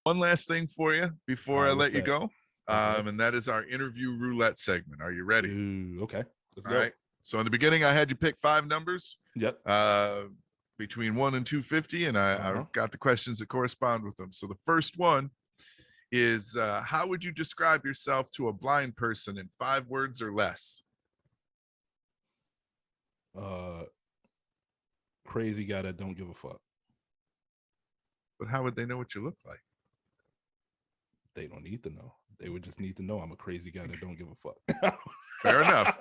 One last thing for you before I let you go. Okay. And that is our interview roulette segment. Are you ready? Ooh, okay. Let's All go. right. So in the beginning, I had you pick 5 numbers. Yep. Between 1 and 250, and I got the questions that correspond with them. So the first one is, how would you describe yourself to a blind person in 5 words or less? Crazy guy that don't give a fuck. But how would they know what you look like? They don't need to know. They would just need to know I'm a crazy guy that don't give a fuck. Fair enough.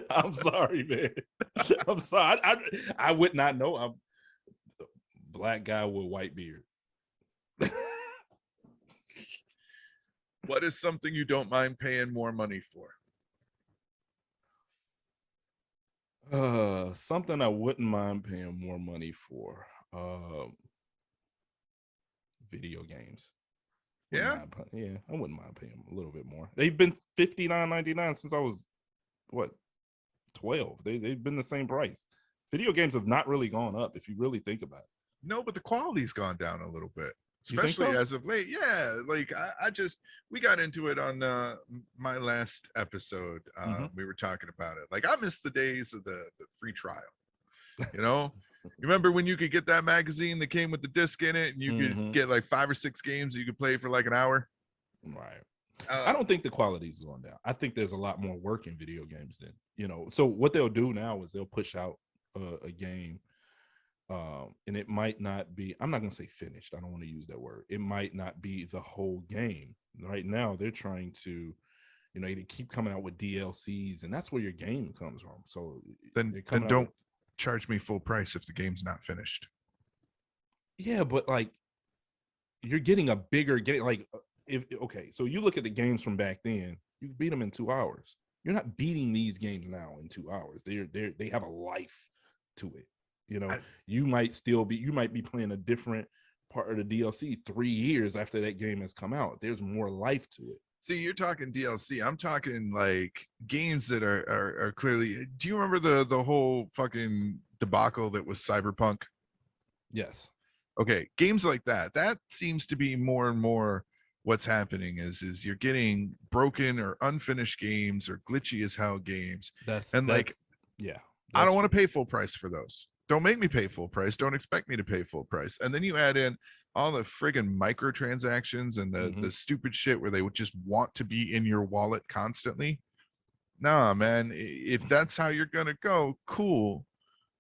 I'm sorry, man. I'm sorry. I would not know. I'm a black guy with white beard. What is something you don't mind paying more money for? Something I wouldn't mind paying more money for. Video games. Yeah? I wouldn't mind paying a little bit more. They've been $59.99 since I was 12. They've been the same price. Video games have not really gone up if you really think about it. No, but the quality's gone down a little bit, You think especially so? as of late. Yeah, like we got into it on my last episode. We were talking about it. Like, I miss the days of the free trial. You remember when you could get that magazine that came with the disc in it, and you could get like 5 or 6 games you could play for like an hour? Right. I don't think the quality's going down. I think there's a lot more work in video games than, so what they'll do now is they'll push out a game, and it might not be, I'm not going to say finished. I don't want to use that word. It might not be the whole game. Right now, they're trying to, they keep coming out with DLCs, and that's where your game comes from. So then don't charge me full price if the game's not finished. Yeah, but like, you're getting a bigger game. Like, so you look at the games from back then, you beat them in 2 hours. You're not beating these games now in 2 hours. They have a life to it. You might be playing a different part of the DLC 3 years after that game has come out. There's more life to it. See, you're talking DLC. I'm talking like games that are clearly. Do you remember the whole fucking debacle that was Cyberpunk? Yes. Okay, games like that seems to be more and more what's happening is you're getting broken or unfinished games or glitchy as hell games. I don't want to pay full price for those. Don't make me pay full price. Don't expect me to pay full price. And then you add in all the friggin' microtransactions and the stupid shit where they would just want to be in your wallet constantly. Nah, man, if that's how you're going to go, cool.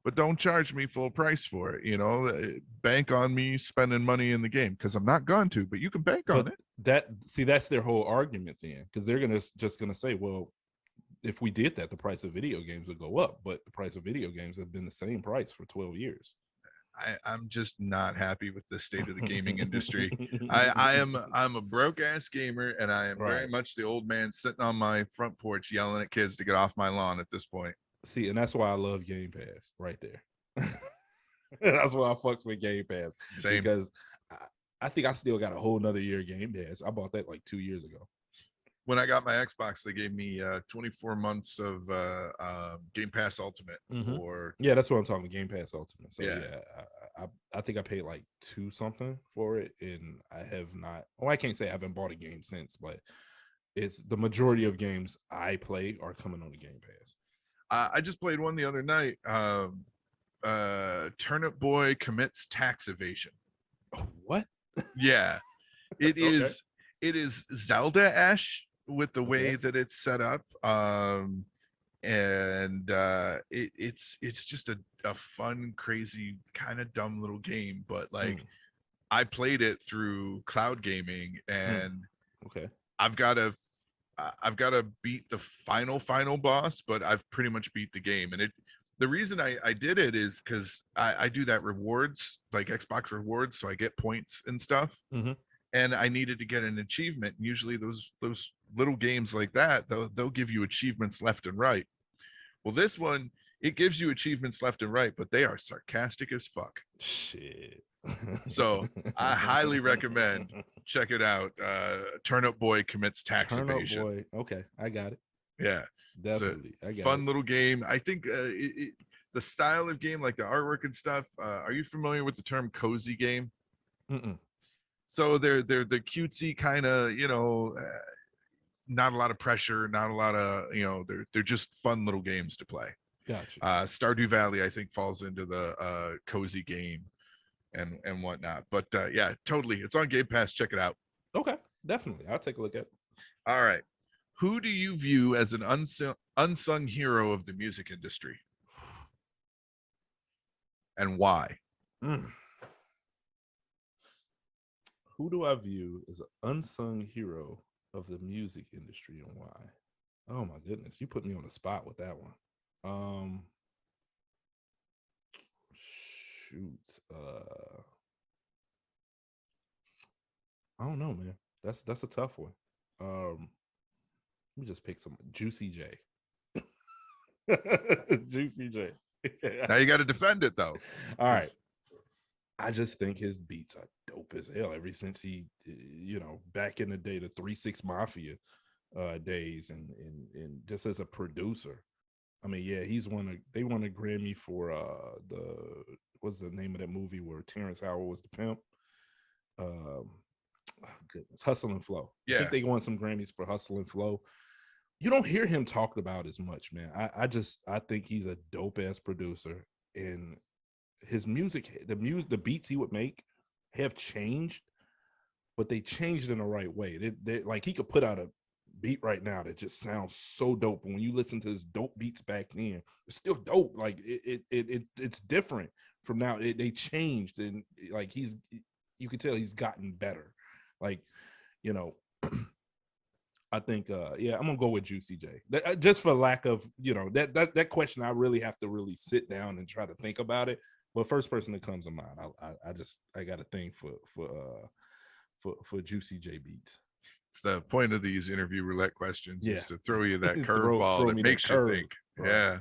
But don't charge me full price for it. Bank on me spending money in the game, because I'm not going to, but you can bank on it. That's their whole argument then, because they're just gonna say, well, if we did that, the price of video games would go up, but the price of video games have been the same price for 12 years. I'm just not happy with the state of the gaming industry. I'm a broke ass gamer, and I am very much the old man sitting on my front porch yelling at kids to get off my lawn at this point. See, and that's why I love Game Pass right there. That's why I fucks with Game Pass. Same. Because I think I still got a whole nother year of Game Pass. I bought that like 2 years ago. When I got my Xbox, they gave me 24 months of Game Pass Ultimate for. Yeah, that's what I'm talking about, Game Pass Ultimate. So yeah, I think I paid like $2 something for it, and I have not. Oh, I can't say I haven't bought a game since, but it's the majority of games I play are coming on the Game Pass. I just played one the other night. Turnip Boy commits tax evasion. What? Yeah, it is. It is Zelda-esque with the way that it's set up, and it's just a fun, crazy, kind of dumb little game. But like, I played it through cloud gaming, and I've got to beat the final boss, but I've pretty much beat the game. And the reason I did it is because I do that rewards, like Xbox rewards, so I get points and stuff. And I needed to get an achievement. And usually those little games like that, they'll give you achievements left and right. Well, this one, it gives you achievements left and right, but they are sarcastic as fuck. Shit. So I highly recommend check it out. Turnip Boy commits tax evasion. Turnip Boy. Okay, I got it. Yeah, definitely. I got fun little game. I think the style of game, like the artwork and stuff. Are you familiar with the term cozy game? So they're the cutesy kind of, not a lot of pressure, not a lot of, they're just fun little games to play. Gotcha. Stardew Valley, I think, falls into the cozy game and whatnot. But yeah, totally. It's on Game Pass. Check it out. Okay, definitely. I'll take a look at it. All right. Who do you view as an unsung hero of the music industry? And why? Who do I view as an unsung hero of the music industry and why? Oh my goodness, you put me on the spot with that one. Shoot. I don't know, man. That's a tough one. Let me just pick some Juicy J. Juicy J. Now you got to defend it though. All right. I just think his beats are dope as hell ever since he, back in the day, the 3-6 Mafia days and just as a producer. I mean, yeah, they won a Grammy for what's the name of that movie where Terrence Howard was the pimp? Goodness, Hustle and Flow. Yeah. I think they won some Grammys for Hustle and Flow. You don't hear him talked about as much, man. I think he's a dope ass producer, and his music, the beats he would make have changed, but they changed in the right way. They like he could put out a beat right now that just sounds so dope. And when you listen to his dope beats back then, it's still dope. Like it's different from now. They changed, and like you could tell he's gotten better. Like, I think, I'm gonna go with Juicy J. Just for lack of, that question, I really have to really sit down and try to think about it. But first person that comes to mind, I got a thing for Juicy J beats. It's the point of these interview roulette questions is to throw you that curveball that makes you think. Right.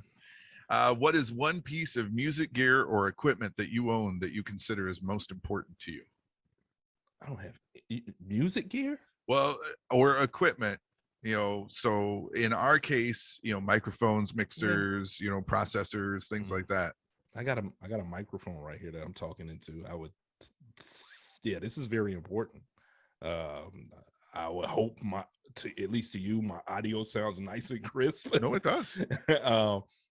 Yeah. What is one piece of music gear or equipment that you own that you consider is most important to you? I don't have music gear. Well, or equipment, so in our case, microphones, mixers, processors, things like that. I got a microphone right here that I'm talking into. This is very important. I would hope at least to you, my audio sounds nice and crisp. No, it does.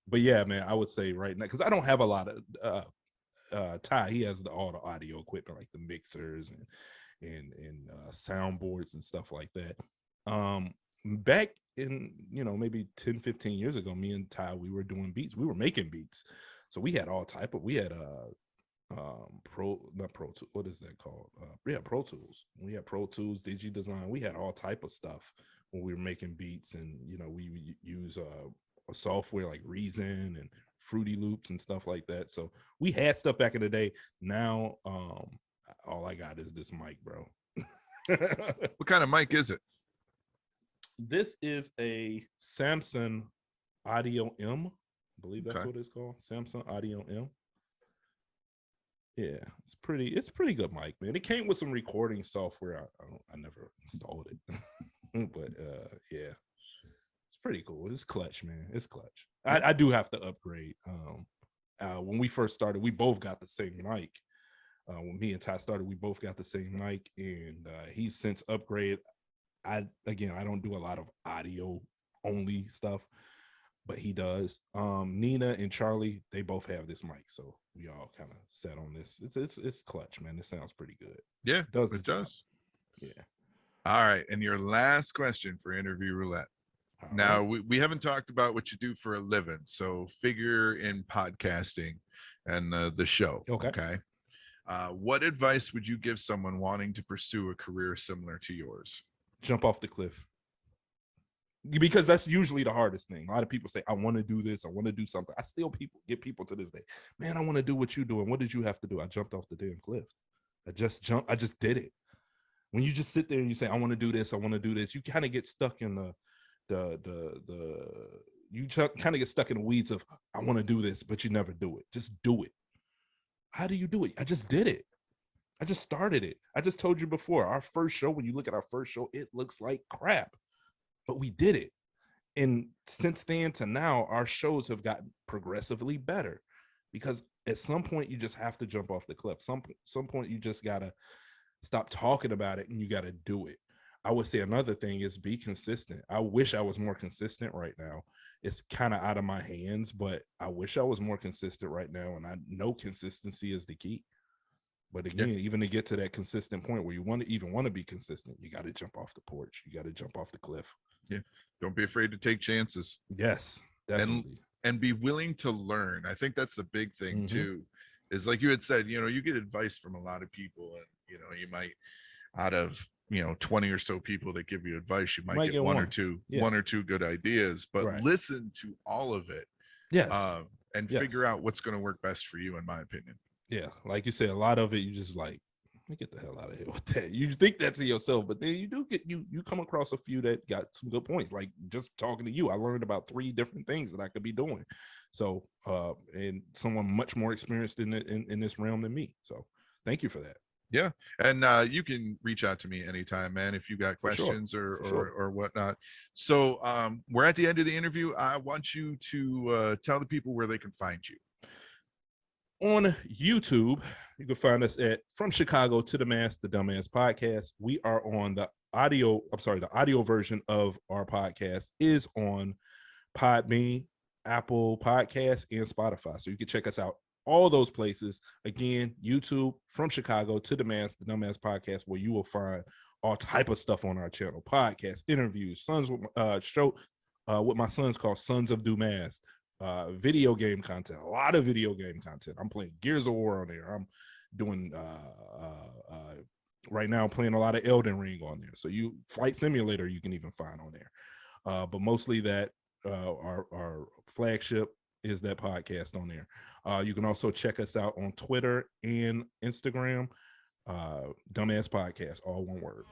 But yeah, man, I would say right now, because I don't have a lot of Ty, he has all the audio equipment like the mixers and soundboards and stuff like that. Back in maybe 10-15 years ago, me and Ty, we were doing beats, we were making beats, so we had all type of, we had Pro Tools, what is that called? Pro Tools. We had Pro Tools, DigiDesign. We had all type of stuff when we were making beats, and we use a software like Reason and Fruity Loops and stuff like that. So we had stuff back in the day. Now all I got is this mic, bro. What kind of mic is it? This is a Samsung Audio M. I believe that's what it's called. Samsung Audio M. Yeah, it's pretty good mic, man. It came with some recording software. I never installed it. But yeah, it's pretty cool. It's clutch, man. It's clutch. I do have to upgrade. When we first started, we both got the same mic. When me and Ty started, we both got the same mic, and he's since upgraded. I don't do a lot of audio only stuff, but he does. Nina and Charlie, they both have this mic, so we all kind of set on this. It's clutch, man. It sounds pretty good. Yeah, it does. Yeah. All right, and your last question for interview roulette. Now, we haven't talked about what you do for a living, so figure in podcasting and the show. Okay. What advice would you give someone wanting to pursue a career similar to yours? Jump off the cliff. Because that's usually the hardest thing. A lot of people say, I want to do this. I want to do something. I still get people to this day. Man, I want to do what you're doing. What did you have to do? I jumped off the damn cliff. I just did it. When you just sit there and you say, I want to do this, I want to do this, you kind of get stuck in you kind of get stuck in the weeds of, I want to do this, but you never do it. Just do it. How do you do it? I just did it. I just started it. I just told you before, our first show, when you look at our first show, it looks like crap, but we did it. And since then to now, our shows have gotten progressively better because at some point you just have to jump off the cliff. Some point you just gotta stop talking about it and you gotta do it. I would say another thing is be consistent. I wish I was more consistent right now. It's kind of out of my hands, but I wish I was more consistent right now. And I know consistency is the key. But again, even to get to that consistent point where you want to be consistent, you got to jump off the porch. You got to jump off the cliff. Yeah. Don't be afraid to take chances. Yes, definitely. And be willing to learn. I think that's the big thing too, is like you had said, you get advice from a lot of people, and you might, out of 20 or so people that give you advice, you might get one or two good ideas, but listen to all of it. And figure out what's going to work best for you, in my opinion. Yeah, like you said, a lot of it you just like, get the hell out of here with that. You think that to yourself, but then you do get you come across a few that got some good points. Like just talking to you, I learned about 3 different things that I could be doing. So and someone much more experienced in this realm than me. So thank you for that. Yeah. And you can reach out to me anytime, man, if you got questions or whatnot. So we're at the end of the interview. I want you to tell the people where they can find you. On YouTube, you can find us at From Chicago to Dummast, the Dumbast Podcast. We are on the audio version of our podcast is on Podbean, Apple Podcasts, and Spotify. So you can check us out all those places. Again, YouTube, From Chicago to Dummast, the Dumbast Podcast, where you will find all type of stuff on our channel: podcasts, interviews, show with my sons called Sons of Dummast. Video game content, a lot of video game content. I'm playing Gears of War on there. I'm doing right now playing a lot of Elden Ring on there. So Flight Simulator you can even find on there. But mostly that our flagship is that podcast on there. You can also check us out on Twitter and Instagram, Dumbast Podcast, all one word.